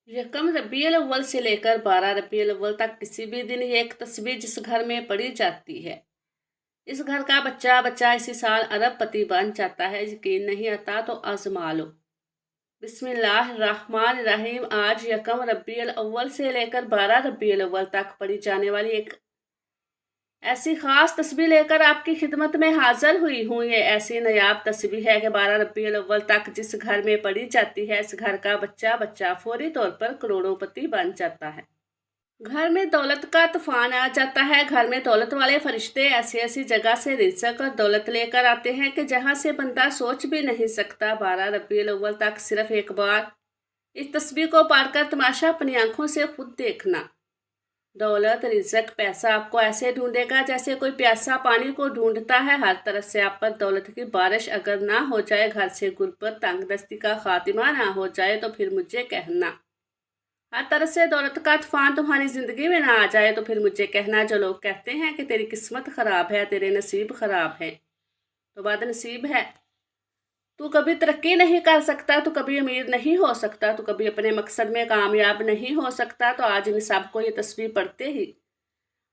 यकम रबीउल अव्वल से लेकर 12 रबीउल अव्वल तक किसी भी दिन ये एक तस्बीह जिस घर में पढ़ी जाती है, इस घर का बच्चा बच्चा इसी साल अरबपति बन जाता है। यकीन नहीं आता तो आजमा लो। बिस्मिल्लाहिर्रहमानिर्रहीम। आज यकम रबीउल अव्वल से लेकर 12 रबीउल अव्वल तक पढ़ी जाने वाली एक ऐसी खास तस्बीह लेकर आपकी खिदमत में हाजिर हुई हूँ। ये ऐसी नायाब तस्बीह है कि 12 रबीउल अव्वल तक जिस घर में पढ़ी जाती है, इस घर का बच्चा बच्चा फौरी तौर पर करोड़ोंपति बन जाता है। घर में दौलत का तूफान आ जाता है। घर में दौलत वाले फरिश्ते ऐसी ऐसी जगह से रिज़्क़ और दौलत लेकर आते हैं कि जहाँ से बंदा सोच भी नहीं सकता। 12 रबीउल अव्वल तक सिर्फ एक बार इस तस्बीह को पढ़कर तमाशा अपनी आंखों से खुद देखना। दौलत, रिज़्क़, पैसा आपको ऐसे ढूंढेगा जैसे कोई प्यासा पानी को ढूंढता है। हर तरफ से आप पर दौलत की बारिश अगर ना हो जाए, घर से गुर्बत तंगदस्ती का खात्मा ना हो जाए तो फिर मुझे कहना। हर तरफ से दौलत का तूफान तुम्हारी जिंदगी में ना आ जाए तो फिर मुझे कहना। जो लोग कहते हैं कि तेरी किस्मत खराब है, तेरे नसीब खराब है, तो बदनसीब है। तू कभी तरक्की नहीं कर सकता, तू कभी अमीर नहीं हो सकता, तू कभी अपने मकसद में कामयाब नहीं हो सकता। तो आज इन सबको ये तस्वीर पढ़ते ही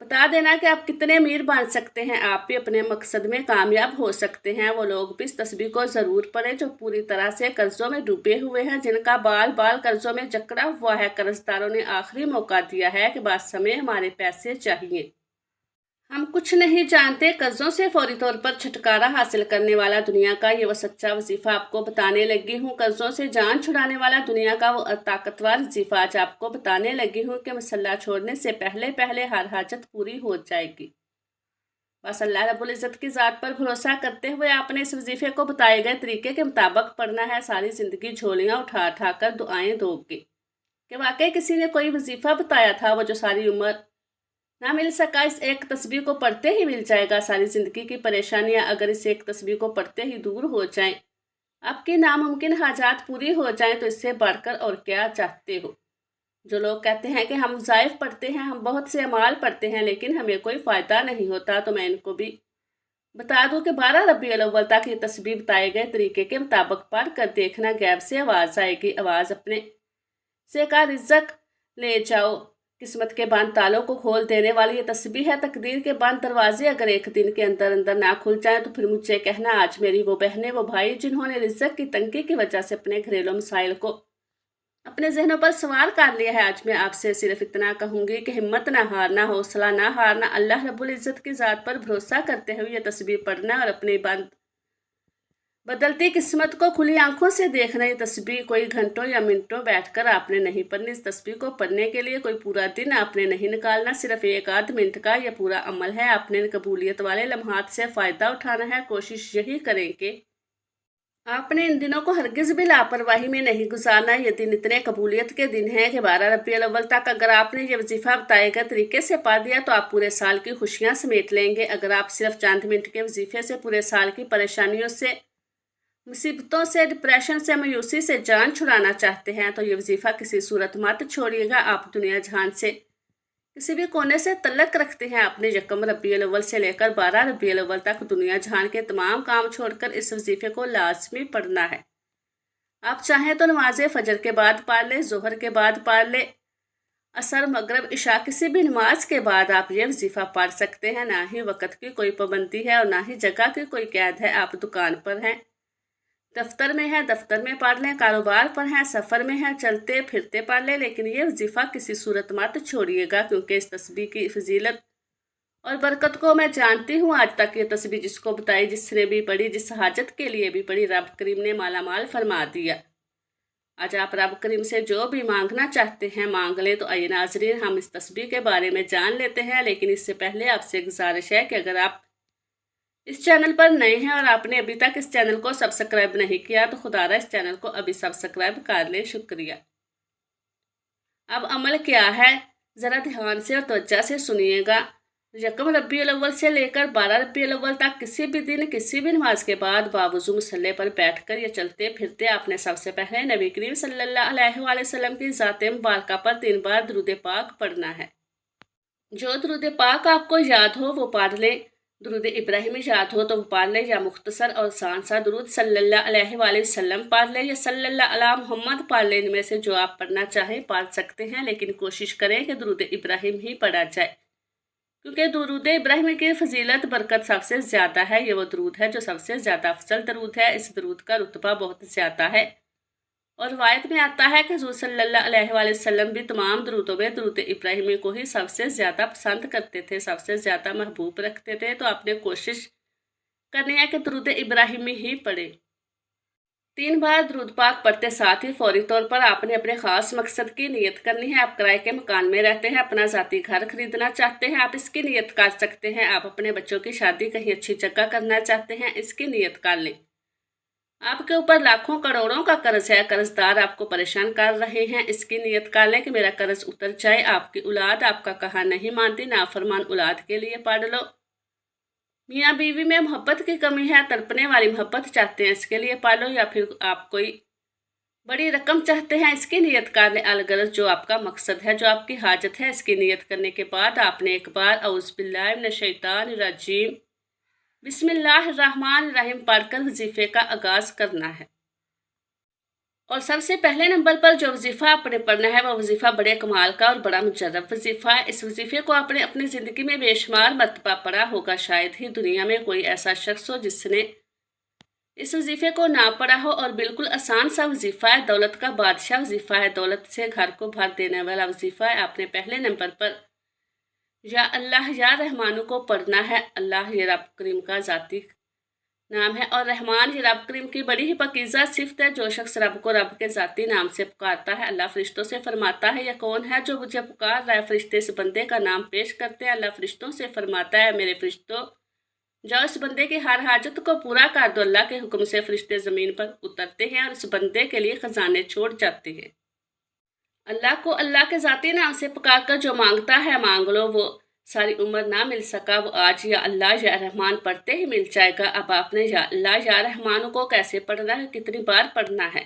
बता देना कि आप कितने अमीर बन सकते हैं। आप भी अपने मकसद में कामयाब हो सकते हैं। वो लोग भी इस तस्वीर को ज़रूर पढ़ें जो पूरी तरह से कर्जों में डूबे हुए हैं, जिनका बाल बाल कर्जों में जकड़ा हुआ है। कर्जदारों ने आखिरी मौका दिया है कि बात समय हमारे पैसे चाहिए। हम कुछ नहीं जानते। कर्जों से फौरी तौर पर छुटकारा हासिल करने वाला दुनिया का ये वो सच्चा वजीफा आपको बताने लगी हूँ। कर्जों से जान छुड़ाने वाला दुनिया का वो ताकतवर वजीफा आज आपको बताने लगी हूँ कि मसल्ला छोड़ने से पहले पहले हर हाजत पूरी हो जाएगी। बस अल्लाह रब्बुल इज़्ज़त की ज़ात पर भरोसा करते हुए आपने इस वजीफे को बताए गए तरीके के मुताबिक पढ़ना है। सारी ज़िंदगी झोलियाँ उठा उठा कर दुआएं दोगे कि वाकई किसी ने कोई वजीफा बताया था वो जो सारी उम्र ना मिल सका। इस एक तस्बीह को पढ़ते ही मिल जाएगा। सारी जिंदगी की परेशानियां अगर इस एक तस्बीह को पढ़ते ही दूर हो जाएं, आपकी नामुमकिन हाजात पूरी हो जाएं, तो इससे बढ़कर और क्या चाहते हो। जो लोग कहते हैं कि हम वज़ाइफ पढ़ते हैं, हम बहुत से अमाल पढ़ते हैं, लेकिन हमें कोई फ़ायदा नहीं होता, तो मैं इनको भी बता दूं कि 12 रबीउल अव्वल तक ये तस्बीह बताए गए तरीके के मुताबिक पढ़ कर देखना। गैब से आवाज़ आएगी। आवाज़ अपने से का रिज़्क़ ले जाओ। किस्मत के बंद तालों को खोल देने वाली ये तस्बीह है। तकदीर के बंद दरवाजे अगर एक दिन के अंदर अंदर ना खुल जाएं तो फिर मुझे कहना। आज मेरी वो बहनें वो भाई जिन्होंने रिज़्क़ की तंगी की वजह से अपने घरेलू मसाइल को अपने जहनों पर सवार कर लिया है, आज मैं आपसे सिर्फ इतना कहूँगी कि हिम्मत ना हारना, हौसला ना हारना। अल्लाह रब्बुल इज़्ज़त की ज़ात पर भरोसा करते हुए ये तस्बीह पढ़ना और अपनी बंद बदलती किस्मत को खुली आंखों से देखना। ये तस्बीह कोई घंटों या मिनटों बैठकर आपने नहीं पढ़नी। इस तस्बीह को पढ़ने के लिए कोई पूरा दिन आपने नहीं निकालना। सिर्फ एक आध मिनट का यह पूरा अमल है। आपने कबूलियत वाले लम्हात से फ़ायदा उठाना है। कोशिश यही करें कि आपने इन दिनों को हरगिज़ भी लापरवाही में नहीं गुजारना। ये दिन इतने कबूलियत के दिन हैं कि 12 रबीउल अव्वल तक अगर आपने ये वजीफ़ा बताए गए तरीके से पढ़ दिया तो आप पूरे साल की खुशियाँ समेट लेंगे। अगर आप सिर्फ चंद मिनट के वजीफ़े से पूरे साल की परेशानियों से, मुसीबतों से, डिप्रेशन से, मायूसी से जान छुड़ाना चाहते हैं तो ये वजीफ़ा किसी सूरत मत छोड़िएगा। आप दुनिया जहान से किसी भी कोने से तल्लक रखते हैं, आपने यकम रबीउल अव्वल से लेकर 12 रबीउल अव्वल तक दुनिया जहान के तमाम काम छोड़कर इस वजीफ़े को लाजमी पढ़ना है। आप चाहें तो नमाज फजर के बाद पढ़ लें, जोहर के बाद पढ़ लें, असर, मगरब, इशा, किसी भी नमाज के बाद आप ये वजीफ़ा पढ़ सकते हैं। ना ही वक़्त की कोई पाबंदी है और ना ही जगह की कोई कैद है। आप दुकान पर हैं, दफ्तर में है, दफ्तर में पढ़ लें, कारोबार पर हैं, सफ़र में है, चलते फिरते पढ़ लें, लेकिन ये वजीफ़ा किसी सूरत मत छोड़िएगा, क्योंकि इस तस्बीह की फजीलत और बरकत को मैं जानती हूँ। आज तक ये तस्बीह जिसको बताई, जिसने भी पढ़ी, जिस हाजत के लिए भी पढ़ी, रब करीम ने मालामाल फरमा दिया। आज आप रब करीम से जो भी मांगना चाहते हैं मांग लें। तो आइए नाज़रीन, हम इस तस्बीह के बारे में जान लेते हैं, लेकिन इससे पहले आपसे गुजारिश है कि अगर आप इस चैनल पर नए हैं और आपने अभी तक इस चैनल को सब्सक्राइब नहीं किया तो खुदारा इस चैनल को अभी सब्सक्राइब कर लें। शुक्रिया। अब अमल क्या है, ज़रा ध्यान से और तवज्जो से सुनिएगा। यकम रबीउल अव्वल से लेकर 12 रबीउल अव्वल तक किसी भी दिन किसी भी नमाज के बाद बावजू मुसल्ले पर बैठकर या चलते फिरते आपने सबसे पहले नबी करीम सल्लल्लाहु अलैहि वसल्लम की ज़ात मुबारका पर 3 बार दुरूद पाक पढ़ना है। जो दुरूद पाक आपको याद हो वो पढ़ लें। درود ابراہیمی یاد ہو تو پڑھ لیں، یا مختصر اور آسان سا درود صلی اللہ علیہ وآلہ وسلم پڑھ لیں، یا صلی اللہ علی محمد پڑھ لیں۔ ان میں سے جو آپ پڑھنا چاہیں پڑھ سکتے ہیں، لیکن کوشش کریں کہ درود ابراہیم ہی پڑھا جائے، کیونکہ درود ابراہیم کی فضیلت برکت سب سے زیادہ ہے۔ یہ وہ درود ہے جو سب سے زیادہ افضل درود ہے۔ اس درود کا رتبہ بہت زیادہ ہے، اور روایت میں آتا ہے کہ حضور صلی اللہ علیہ وآلہ وسلم بھی تمام درودوں میں درود ابراہیمی کو ہی سب سے زیادہ پسند کرتے تھے، سب سے زیادہ محبوب رکھتے تھے۔ تو آپ نے کوشش کرنی ہے کہ درود ابراہیمی ہی پڑھیں۔ 3 بار درود پاک پڑھتے ساتھ ہی فوری طور پر آپ نے اپنے خاص مقصد کی نیت کرنی ہے۔ آپ کرائے کے مکان میں رہتے ہیں، اپنا ذاتی گھر خریدنا چاہتے ہیں، آپ اس کی نیت کر سکتے ہیں۔ آپ اپنے بچوں کی شادی کہیں اچھی جگہ کرنا چاہتے ہیں، اس کی نیت کر لیں۔ آپ کے اوپر لاکھوں کروڑوں کا قرض ہے، قرض دار آپ کو پریشان کر رہے ہیں، اس کی نیت کر لیں کہ میرا قرض اتر جائے۔ آپ کی اولاد آپ کا کہا نہیں مانتی، نافرمان اولاد کے لیے پڑھ لو۔ میاں بیوی میں محبت کی کمی ہے، تڑپنے والی محبت چاہتے ہیں، اس کے لیے پڑھ لو۔ یا پھر آپ کوئی بڑی رقم چاہتے ہیں، اس کی نیت کر لیں۔ الغرض جو آپ کا مقصد ہے، جو آپ کی حاجت ہے، اس کی نیت کرنے کے بعد آپ نے ایک بار اعوذ باللہ من الشیطان الرجیم بسم اللہ الرحمن الرحیم پڑھ کر وظیفے کا آغاز کرنا ہے۔ اور سب سے پہلے نمبر پر جو وظیفہ آپ نے پڑھنا ہے وہ وظیفہ بڑے کمال کا اور بڑا مجرب وظیفہ ہے۔ اس وظیفے کو آپ نے اپنی زندگی میں بے شمار مرتبہ پڑھا ہوگا، شاید ہی دنیا میں کوئی ایسا شخص ہو جس نے اس وظیفے کو نہ پڑھا ہو۔ اور بالکل آسان سا وظیفہ ہے، دولت کا بادشاہ وظیفہ ہے، دولت سے گھر کو بھر دینے والا وظیفہ ہے۔ آپ نے پہلے نمبر پر یا اللہ یا رحمانو کو پڑھنا ہے۔ اللہ یہ رب کریم کا ذاتی نام ہے، اور رحمان یہ رب کریم کی بڑی ہی پاکیزہ صفت ہے۔ جو شخص رب کو رب کے ذاتی نام سے پکارتا ہے، اللہ فرشتوں سے فرماتا ہے، یہ کون ہے جو مجھے پکار رہا ہے؟ فرشتے اس بندے کا نام پیش کرتے ہیں، اللہ فرشتوں سے فرماتا ہے، میرے فرشتوں جاؤ اس بندے کی ہر حاجت کو پورا کر دو۔ اللہ کے حکم سے فرشتے زمین پر اترتے ہیں اور اس بندے کے لیے خزانے چھوڑ جاتے ہیں۔ اللہ کو اللہ کے ذاتی نام سے پکار کر جو مانگتا ہے مانگ لو، وہ ساری عمر نہ مل سکا، وہ آج یا اللہ یا رحمان پڑھتے ہی مل جائے گا۔ اب آپ نے یا اللہ یا رحمانو کو کیسے پڑھنا ہے، کتنی بار پڑھنا ہے،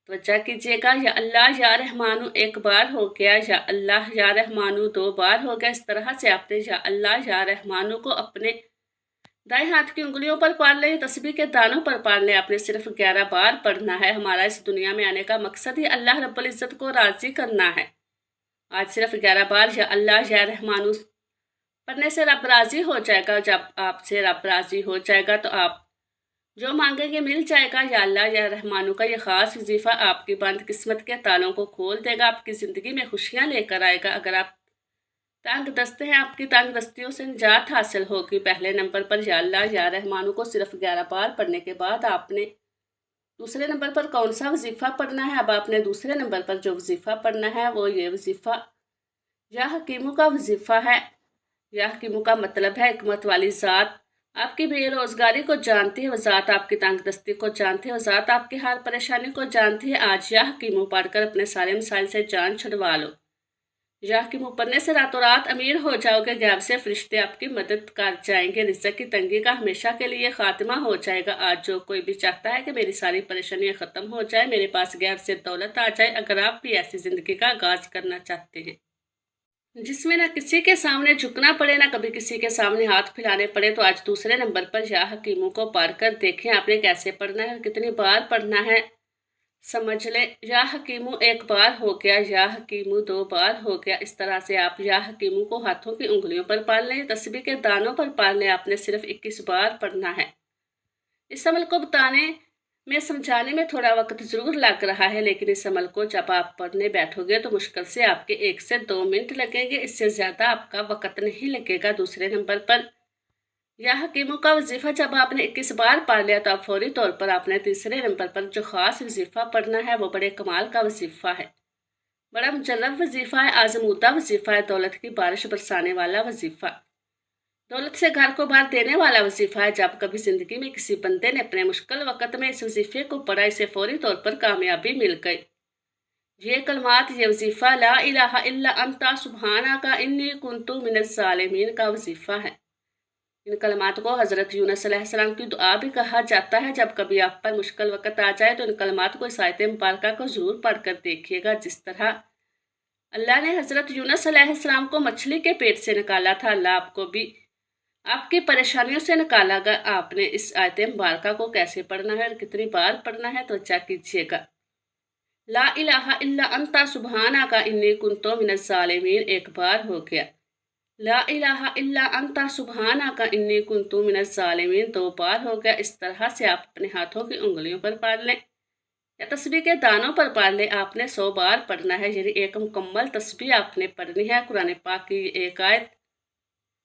توجہ کیجیے گا۔ یا اللہ یا رحمانو 1 بار ہو گیا، یا اللہ یا رحمانو 2 بار ہو گیا۔ اس طرح سے آپ نے یا اللہ یا رحمانو کو اپنے دائیں ہاتھ کی انگلیوں پر پڑھ لیں، تسبیح کے دانوں پر پڑھ لیں۔ آپ نے صرف 11 بار پڑھنا ہے۔ ہمارا اس دنیا میں آنے کا مقصد ہی اللہ رب العزت کو راضی کرنا ہے۔ آج صرف 11 بار یا اللہ یا رحمانو پڑھنے سے رب راضی ہو جائے گا۔ جب آپ سے رب راضی ہو جائے گا تو آپ جو مانگیں گے مل جائے گا۔ یا اللہ یا رحمانو کا یہ خاص وظیفہ آپ کی بند قسمت کے تالوں کو کھول دے گا، آپ کی زندگی میں خوشیاں لے کر آئے گا۔ اگر آپ تنگ دست ہیں، آپ کی تنگ دستیوں سے نجات حاصل ہوگی۔ پہلے نمبر پر یا اللہ یا رحمانو کو صرف 11 بار پڑھنے کے بعد آپ نے دوسرے نمبر پر کون سا وظیفہ پڑھنا ہے؟ اب آپ نے دوسرے نمبر پر جو وظیفہ پڑھنا ہے وہ یہ وظیفہ یا حکیموں کا وظیفہ ہے۔ یا حکیموں کا مطلب ہے حکمت والی ذات آپ کی بے روزگاری کو جانتی ہے، وہ ذات آپ کی تنگ دستی کو جانتی ہے، وہ ذات آپ کی ہر پریشانی کو جانتی ہے۔ آج یا حکیموں پڑھ کر اپنے سارے مسائل سے جان چھڑوا لو۔ یا حکیموں پڑھنے سے راتوں رات امیر ہو جاؤ گے، غیب سے فرشتے آپ کی مدد کر جائیں گے، رزق کی تنگی کا ہمیشہ کے لیے خاتمہ ہو جائے گا۔ آج جو کوئی بھی چاہتا ہے کہ میری ساری پریشانیاں ختم ہو جائے، میرے پاس غیب سے دولت آ جائے، اگر آپ بھی ایسی زندگی کا آغاز کرنا چاہتے ہیں جس میں نہ کسی کے سامنے جھکنا پڑے، نہ کبھی کسی کے سامنے ہاتھ پھیلانے پڑے، تو آج دوسرے نمبر پر یا حکیموں کو پڑھ کر دیکھیں آپ نے کیسے پڑھنا ہے اور کتنی بار پڑھنا ہے، سمجھ لیں۔ یا حکیموں 1 بار ہو گیا، یا حکیموں 2 بار ہو گیا۔ اس طرح سے آپ یا حکیموں کو ہاتھوں کی انگلیوں پر پڑھ لیں، تسبیح کے دانوں پر پڑھ لیں۔ آپ نے صرف 21 بار پڑھنا ہے۔ اس عمل کو بتانے میں سمجھانے میں تھوڑا وقت ضرور لگ رہا ہے، لیکن اس عمل کو جب آپ پڑھنے بیٹھو گے تو مشکل سے آپ کے 1 سے 2 منٹ لگیں گے، اس سے زیادہ آپ کا وقت نہیں لگے گا۔ دوسرے نمبر پر یا حکیموں کا وظیفہ جب آپ نے 21 بار پڑھ لیا تو اب فوری طور پر آپ نے تیسرے نمبر پر جو خاص وظیفہ پڑھنا ہے وہ بڑے کمال کا وظیفہ ہے، بڑا مجرب وظیفہ ہے، آزمودہ وظیفہ ہے، دولت کی بارش برسانے والا وظیفہ، دولت سے گھر کو بھر دینے والا وظیفہ ہے۔ جب کبھی زندگی میں کسی بندے نے اپنے مشکل وقت میں اس وظیفے کو پڑھا، اسے فوری طور پر کامیابی مل گئی۔ یہ کلمات، یہ وظیفہ لا الہ الا انت سبحانک انی کنت من الظالمین کا وظیفہ ہے۔ ان کلمات کو حضرت یونس علیہ السلام کی دعا بھی کہا جاتا ہے۔ جب کبھی آپ پر مشکل وقت آ جائے تو ان کلمات کو، اس آیت مبارکہ کو ضرور پڑھ کر دیکھیے گا۔ جس طرح اللہ نے حضرت یونس علیہ السلام کو مچھلی کے پیٹ سے نکالا تھا، اللہ آپ کو بھی आपकी परेशानियों से निकाला गया। आपने इस आयत मुबारका को कैसे पढ़ना है और कितनी बार पढ़ना है तो अच्छा कीजिएगा। ला इलाहा इल्ला अंता सुबहाना का इन्नी कुंतो मिनज़ ज़ालिमीन एक बार हो गया। ला इलाहा इल्ला अंता सुबहाना का इन्नी कुंतु मिनज़ ज़ालिमीन दो बार हो गया। इस तरह से आप अपने हाथों की उंगलियों पर पढ़ लें या तस्बीह के दानों पर पढ़ लें। आपने 100 बार पढ़ना है, यानी एक मुकम्मल तस्बीह आपने पढ़नी है। कुरान पाक की एक आयत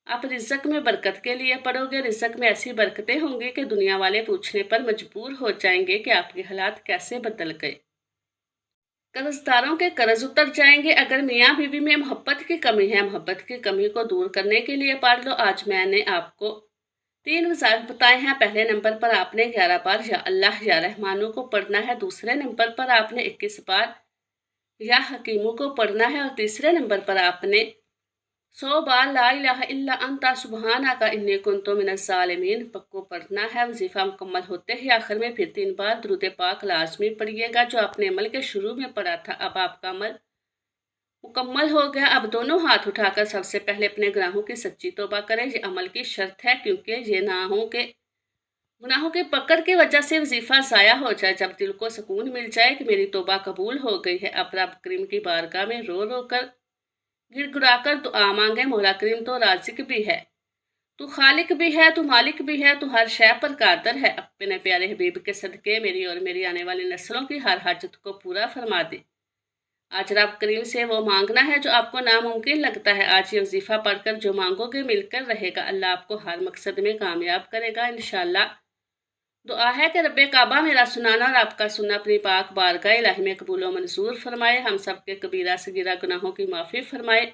आप रिज़्क में बरकत के लिए पढ़ोगे। रिज़्क में ऐसी बरकतें होंगी कि दुनिया वाले पूछने पर मजबूर हो जाएंगे कि आपके हालात कैसे बदल गए। कर्जदारों के कर्ज उतर जाएंगे। अगर मियाँ बीवी में मोहब्बत की कमी है, मोहब्बत की कमी को दूर करने के लिए पढ़ लो। आज मैंने आपको 3 वज़ाइफ बताए हैं। पहले नंबर पर आपने 11 बार या अल्लाह या रहमानों को पढ़ना है। दूसरे नंबर पर आपने 21 बार या हकीमों को पढ़ना है। और तीसरे नंबर पर आपने 100 बार ला इलाहा इल्ला अंता सुबहाना का इन्नी कुंतु मिनज़ ज़ालिमीन को पढ़ना है। वजीफा मुकम्मल होते ही आखिर में फिर 3 बार दुरूद पाक लाजमी पढ़िएगा, जो आपने अमल के शुरू में पढ़ा था। अब आपका अमल मुकम्मल हो गया। अब दोनों हाथ उठाकर सबसे पहले अपने गुनाहों की सच्ची तौबा करें। ये अमल की शर्त है, क्योंकि ये गुनाहों के पकड़ की वजह से वजीफा ज़ाया हो जाए। जब दिल को सुकून मिल जाए कि मेरी तौबा कबूल हो गई है, अब रब करीम की बारगाह में रो रो कर गिड़गिड़ा कर दुआ मांगे। मौला करीम तो राज़िक भी है, तू खालिक भी है, तू मालिक भी है, तू हर शय पर कादर है। अपने प्यारे हबीब के सदके मेरी और मेरी आने वाली नस्लों की हर हाजत को पूरा फरमा दे। आज रब करीम से वो मांगना है जो आपको नामुमकिन लगता है। आज ये वजीफा पढ़कर जो मांगोगे मिलकर रहेगा। अल्लाह आपको हर मकसद में कामयाब करेगा इंशाअल्लाह। दुआ है कि रब्बे काबा मेरा सुनाना और आपका सुनना अपनी पाक बारगाह इलाही में कबूल व मंजूर फरमाए। हम सब के कबीरा सगीरा गुनाहों की माफ़ी फरमाए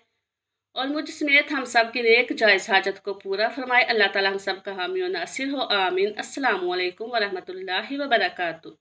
और मुझ समेत हम सब की नेक जायज़ हाजत को पूरा फरमाए। अल्लाह ताला हम सब का हामी व नासिर हो, आमीन। अस्सलामु अलैकुम व रहमतुल्लाहि व बरकातुहू।